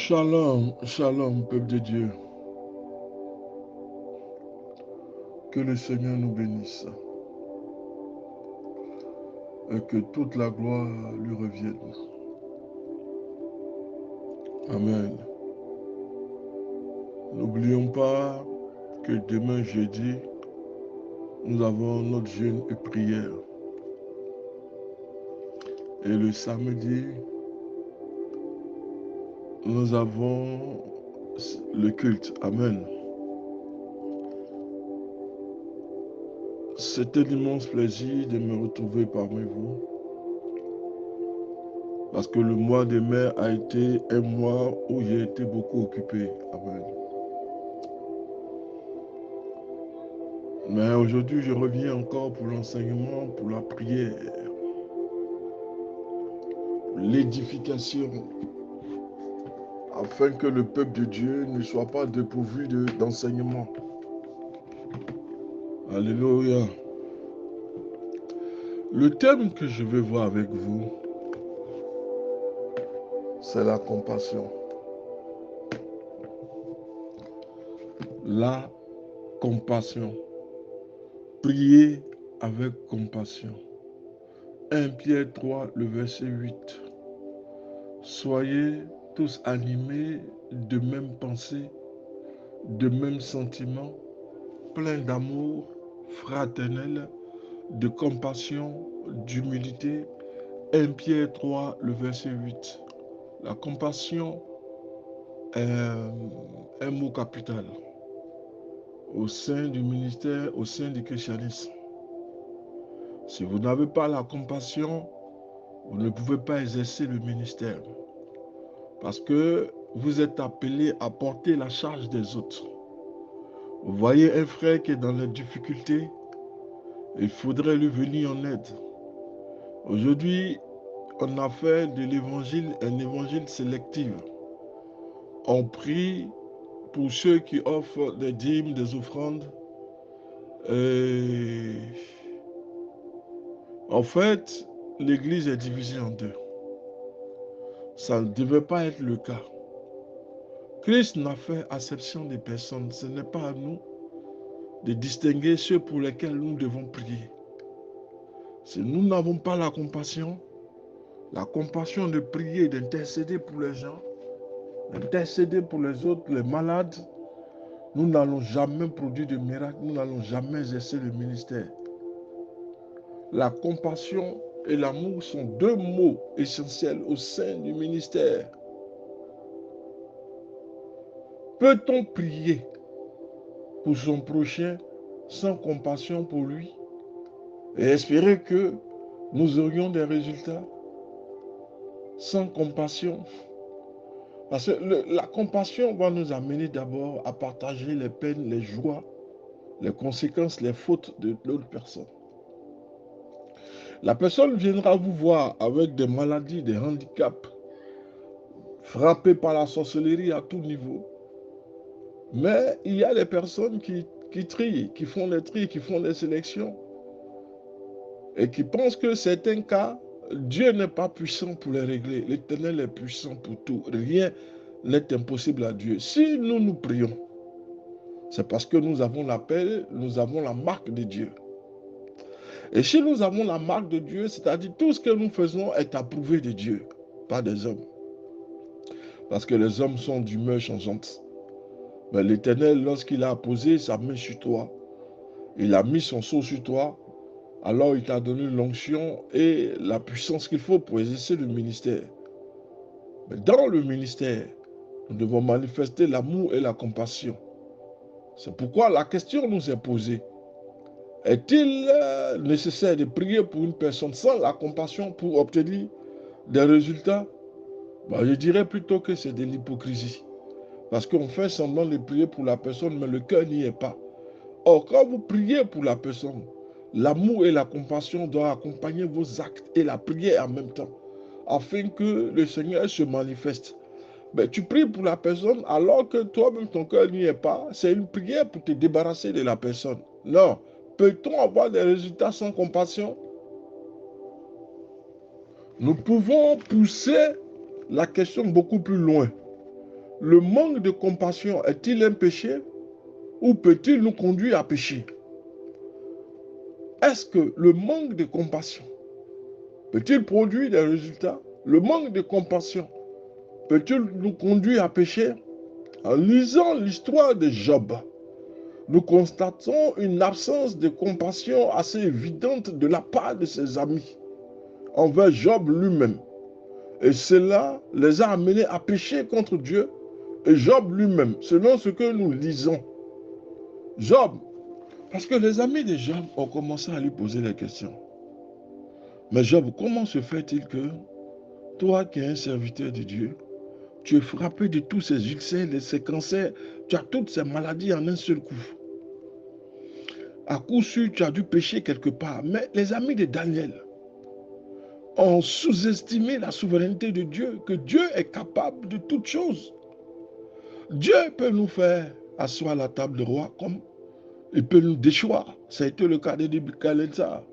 Shalom, shalom, peuple de Dieu. Que le Seigneur nous bénisse et que toute la gloire lui revienne. Amen. N'oublions pas que demain jeudi, nous avons notre jeûne et prière. Et le samedi, nous avons le culte. Amen. C'est un immense plaisir de me retrouver parmi vous. Parce que le mois de mai a été un mois où j'ai été beaucoup occupé. Amen. Mais aujourd'hui, je reviens encore pour l'enseignement, pour la prière, l'édification, afin que le peuple de Dieu ne soit pas dépourvu d'enseignement. Alléluia. Le thème que je vais voir avec vous, c'est la compassion. La compassion. Prier avec compassion. 1 Pierre 3, le verset 8. Soyez tous animés de même pensée, de même sentiment, plein d'amour fraternel, de compassion, d'humilité. 1 Pierre 3, le verset 8. La compassion est un mot capital au sein du ministère, au sein du christianisme. Si vous n'avez pas la compassion, vous ne pouvez pas exercer le ministère. Parce que vous êtes appelé à porter la charge des autres. Vous voyez un frère qui est dans les difficultés, il faudrait lui venir en aide. Aujourd'hui, on a fait de l'évangile un évangile sélectif. On prie pour ceux qui offrent des dîmes, des offrandes. Et en fait, l'Église est divisée en deux. Ça ne devait pas être le cas. Christ n'a fait acception des personnes. Ce n'est pas à nous de distinguer ceux pour lesquels nous devons prier. Si nous n'avons pas la compassion de prier, d'intercéder pour les gens, d'intercéder pour les autres, les malades, nous n'allons jamais produire de miracles, nous n'allons jamais exercer le ministère. La compassion et l'amour sont deux mots essentiels au sein du ministère. Peut-on prier pour son prochain sans compassion pour lui et espérer que nous aurions des résultats sans compassion? Parce que la compassion va nous amener d'abord à partager les peines, les joies, les conséquences, les fautes de l'autre personne. La personne viendra vous voir avec des maladies, des handicaps, frappée par la sorcellerie à tout niveau. Mais il y a des personnes qui trient, qui font des tris, qui font des sélections et qui pensent que certains cas, Dieu n'est pas puissant pour les régler. L'Éternel est puissant pour tout. Rien n'est impossible à Dieu. Si nous prions, c'est parce que nous avons l'appel, nous avons la marque de Dieu. Et si nous avons la marque de Dieu, c'est-à-dire tout ce que nous faisons est approuvé de Dieu, pas des hommes. Parce que les hommes sont d'humeur changeante. Mais l'Éternel, lorsqu'il a posé sa main sur toi, il a mis son sceau sur toi, alors il t'a donné l'onction et la puissance qu'il faut pour exercer le ministère. Mais dans le ministère, nous devons manifester l'amour et la compassion. C'est pourquoi la question nous est posée. Est-il nécessaire de prier pour une personne sans la compassion pour obtenir des résultats? Je dirais plutôt que c'est de l'hypocrisie. Parce qu'on fait semblant de prier pour la personne, mais le cœur n'y est pas. Or, quand vous priez pour la personne, l'amour et la compassion doivent accompagner vos actes et la prière en même temps, afin que le Seigneur se manifeste. Mais tu pries pour la personne alors que toi-même ton cœur n'y est pas. C'est une prière pour te débarrasser de la personne. Non. Peut-on avoir des résultats sans compassion? Nous pouvons pousser la question beaucoup plus loin. le manque de compassion est-il un péché ou peut-il nous conduire à pécher? Est-ce que le manque de compassion peut-il produire des résultats? Le manque de compassion peut-il nous conduire à pécher? En lisant l'histoire de Job, nous constatons une absence de compassion assez évidente de la part de ses amis envers Job lui-même. Et cela les a amenés à pécher contre Dieu et Job lui-même, selon ce que nous lisons. Job, parce que les amis de Job ont commencé à lui poser des questions. Mais Job, comment se fait-il que toi qui es un serviteur de Dieu, tu es frappé de tous ces ulcères, de ces cancers, tu as toutes ces maladies en un seul coup? À coup sûr, tu as dû pécher quelque part. Mais les amis de Daniel ont sous-estimé la souveraineté de Dieu, que Dieu est capable de toutes choses. Dieu peut nous faire asseoir à la table de roi comme il peut nous déchoir. Ça a été le cas de Nebuchadnezzar.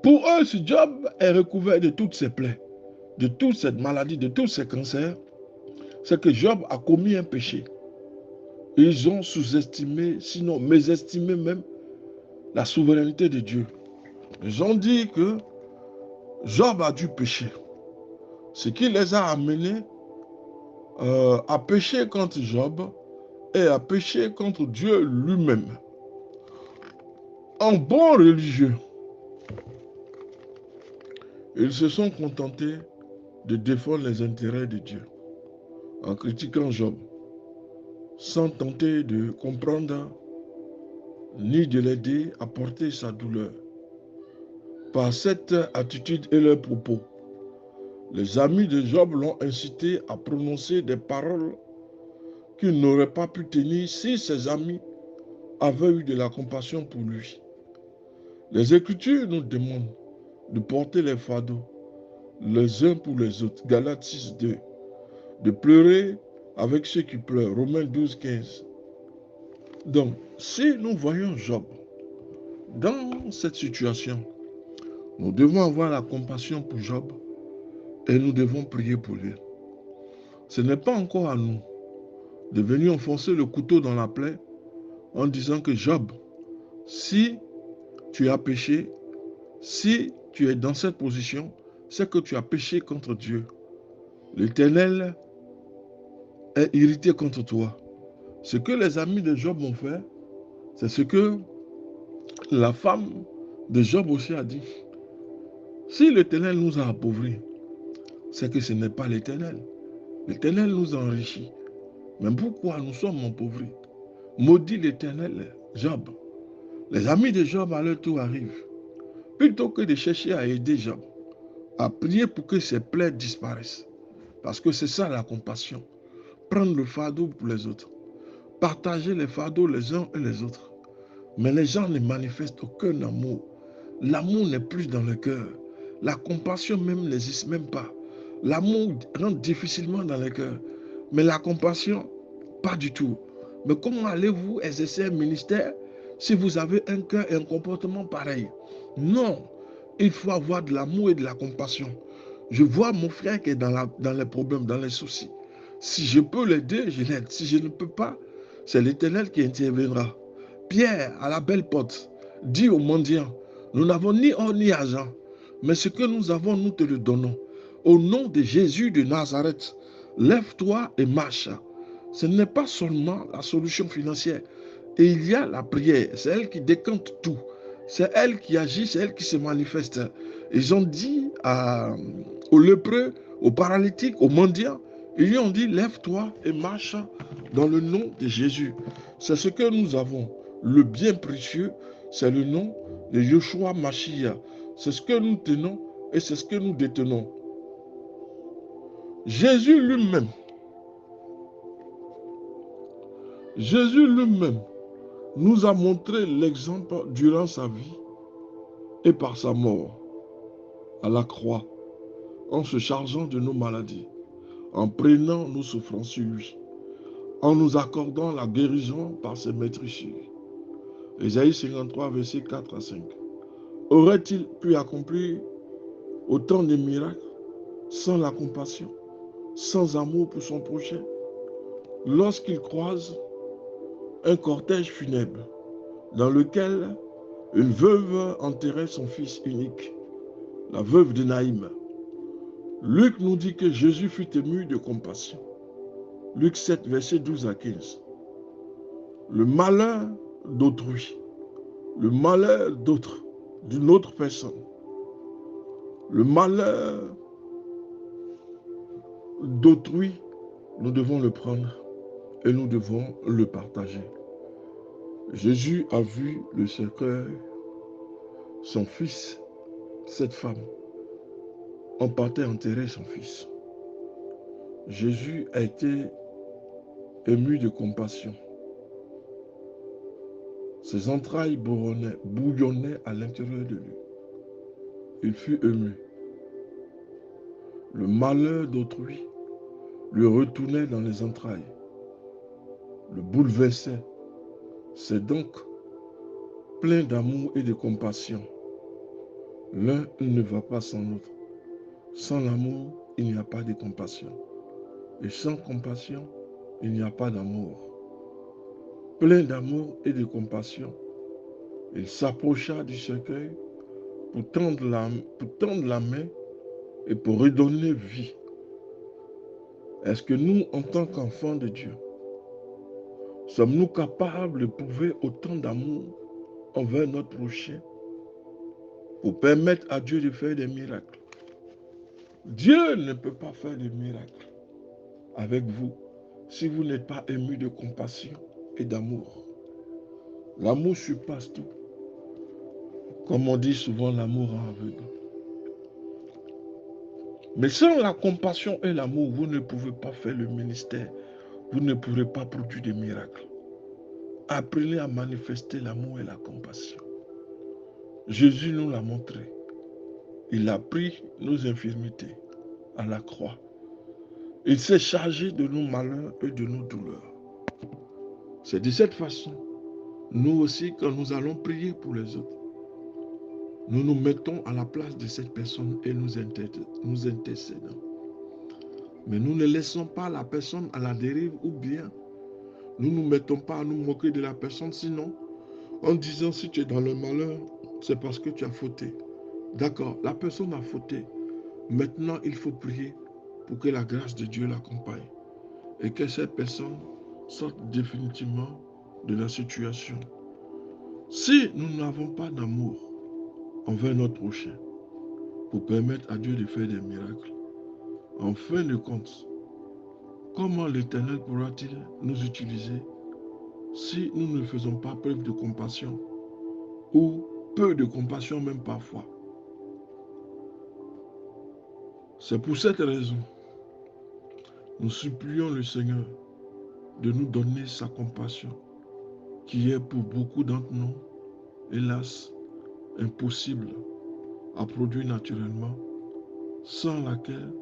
Pour eux, si Job est recouvert de toutes ses plaies, de toute cette maladie, de tous ces cancers, c'est que Job a commis un péché. Ils ont sous-estimé, sinon mésestimé même, la souveraineté de Dieu. Ils ont dit que Job a dû pécher. Ce qui les a amenés à pécher contre Job et à pécher contre Dieu lui-même. En bon religieux, ils se sont contentés de défendre les intérêts de Dieu en critiquant Job, sans tenter de comprendre ni de l'aider à porter sa douleur. Par cette attitude et leurs propos, les amis de Job l'ont incité à prononcer des paroles qu'il n'aurait pas pu tenir si ses amis avaient eu de la compassion pour lui. Les Écritures nous demandent de porter les fardeaux les uns pour les autres. Galates 6, 2. De pleurer avec ceux qui pleurent. Romains 12, 15. Donc, si nous voyons Job dans cette situation, nous devons avoir la compassion pour Job et nous devons prier pour lui. Ce n'est pas encore à nous de venir enfoncer le couteau dans la plaie en disant que Job, si tu as péché, si tu es dans cette position, c'est que tu as péché contre Dieu. L'Éternel est irrité contre toi. Ce que les amis de Job ont fait, c'est ce que la femme de Job aussi a dit. Si l'Éternel nous a appauvris, c'est que ce n'est pas l'Éternel. L'Éternel nous a enrichis. Mais pourquoi nous sommes appauvris? Maudit l'Éternel, Job. Les amis de Job à leur tour arrivent. Plutôt que de chercher à aider Job, à prier pour que ses plaies disparaissent. Parce que c'est ça la compassion. Prendre le fardeau pour les autres. Partager les fardeaux les uns et les autres. Mais les gens ne manifestent aucun amour. L'amour n'est plus dans le cœur. La compassion même n'existe même pas. L'amour rentre difficilement dans le cœur. Mais la compassion, pas du tout. Mais comment allez-vous exercer un ministère si vous avez un cœur et un comportement pareil? Non, il faut avoir de l'amour et de la compassion. Je vois mon frère qui est dans les problèmes, dans les soucis. Si je peux l'aider, je l'aide. Si je ne peux pas, c'est l'Éternel qui interviendra. Pierre, à la belle porte, dit aux mendiants, nous n'avons ni or ni argent, mais ce que nous avons, nous te le donnons. Au nom de Jésus de Nazareth, lève-toi et marche. Ce n'est pas seulement la solution financière. Et il y a la prière, c'est elle qui décante tout. C'est elle qui agit, c'est elle qui se manifeste. Ils ont dit aux lépreux, aux paralytiques, aux mendiants, ils lui ont dit, lève-toi et marche dans le nom de Jésus. C'est ce que nous avons. Le bien précieux, c'est le nom de Yeshua Mashiach. C'est ce que nous tenons et c'est ce que nous détenons. Jésus lui-même nous a montré l'exemple durant sa vie et par sa mort à la croix, en se chargeant de nos maladies, en prenant nos souffrances sur lui, en nous accordant la guérison par ses maîtrisures. Ésaïe 53, versets 4 à 5. Aurait-il pu accomplir autant de miracles sans la compassion, sans amour pour son prochain. Lorsqu'il croise un cortège funèbre dans lequel une veuve enterrait son fils unique, la veuve de Naïm, Luc nous dit que Jésus fut ému de compassion. Luc 7, versets 12 à 15. Le malheur d'autrui, le malheur d'autre, d'une autre personne, le malheur d'autrui, nous devons le prendre et nous devons le partager. Jésus a vu le cercueil, son fils, cette femme, on partait enterrer son fils. Jésus a été ému de compassion. Ses entrailles bouillonnaient à l'intérieur de lui. Il fut ému. Le malheur d'autrui lui retournait dans les entrailles, le bouleversait. C'est donc plein d'amour et de compassion. L'un ne va pas sans l'autre. Sans l'amour, il n'y a pas de compassion. Et sans compassion, il n'y a pas d'amour. Plein d'amour et de compassion, il s'approcha du cercueil pour tendre la main et pour redonner vie. Est-ce que nous, en tant qu'enfants de Dieu, sommes-nous capables de prouver autant d'amour envers notre prochain pour permettre à Dieu de faire des miracles? Dieu ne peut pas faire de miracles avec vous si vous n'êtes pas ému de compassion et d'amour. L'amour surpasse tout. Comme on dit souvent, l'amour rend aveugle. Mais sans la compassion et l'amour, vous ne pouvez pas faire le ministère. Vous ne pourrez pas produire des miracles. Apprenez à manifester l'amour et la compassion. Jésus nous l'a montré. Il a pris nos infirmités à la croix. Il s'est chargé de nos malheurs et de nos douleurs. C'est de cette façon, nous aussi, quand nous allons prier pour les autres, nous nous mettons à la place de cette personne et nous intercédons. Mais nous ne laissons pas la personne à la dérive ou bien nous ne nous mettons pas à nous moquer de la personne, sinon, en disant si tu es dans le malheur, c'est parce que tu as fauté. D'accord, la personne a fauté. Maintenant, il faut prier pour que la grâce de Dieu l'accompagne et que cette personne sorte définitivement de la situation. Si nous n'avons pas d'amour envers notre prochain pour permettre à Dieu de faire des miracles, en fin de compte, comment l'Éternel pourra-t-il nous utiliser si nous ne faisons pas preuve de compassion ou peu de compassion même parfois? C'est pour cette raison, nous supplions le Seigneur de nous donner sa compassion, qui est pour beaucoup d'entre nous, hélas, impossible à produire naturellement, sans laquelle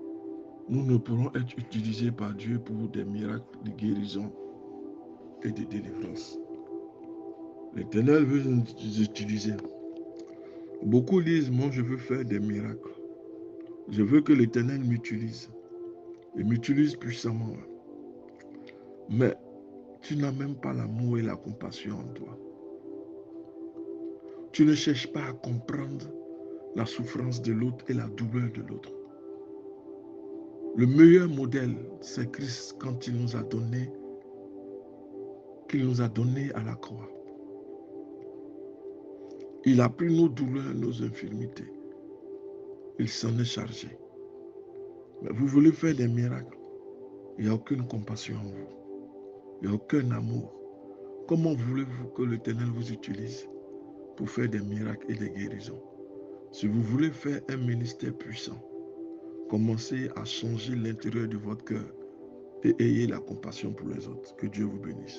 nous ne pourrons être utilisés par Dieu pour des miracles de guérison et de délivrance. L'Éternel veut nous utiliser. Beaucoup disent, moi je veux faire des miracles. Je veux que l'Éternel m'utilise. Il m'utilise puissamment. Mais tu n'as même pas l'amour et la compassion en toi. Tu ne cherches pas à comprendre la souffrance de l'autre et la douleur de l'autre. Le meilleur modèle, c'est Christ quand il nous a donné à la croix. Il a pris nos douleurs, nos infirmités. Il s'en est chargé. Mais vous voulez faire des miracles. Il n'y a aucune compassion en vous. Il n'y a aucun amour. Comment voulez-vous que l'Éternel vous utilise pour faire des miracles et des guérisons? Si vous voulez faire un ministère puissant, commencez à changer l'intérieur de votre cœur et ayez la compassion pour les autres. Que Dieu vous bénisse.